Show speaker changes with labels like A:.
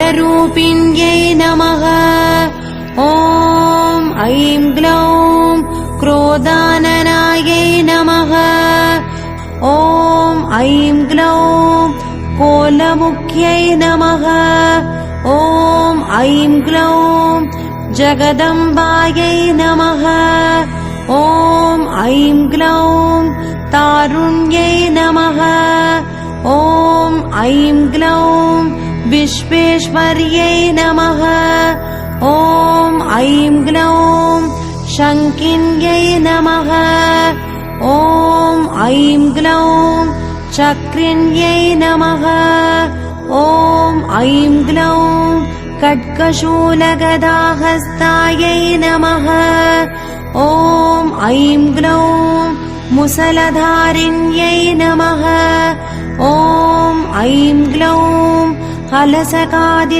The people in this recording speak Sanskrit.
A: खड्गरूपिण्यै नमः। ॐ ऐं ग्लौं क्रोधाननायै नमः। ॐ ऐं ग्लौं कोलमुख्यै नमः। ॐ ऐं ग्लौं जगदम्बायै नमः। ॐ ऐं ग्लौं तारुण्यै नमः। ॐ ऐं ग्लौं विश्वेश्वर्यै नमः। ॐ ऐं ग्लौं शङ्किन्यै नमः। ॐ ऐं ग्लौं चक्रिण्यै नमः। ॐ ऐं ग्लौं खड्गशूलगदाहस्तायै नमः। ॐ ऐं ग्लौं मुसलधारिण्यै नमः। ॐ ऐं ग्लौं हलसकादि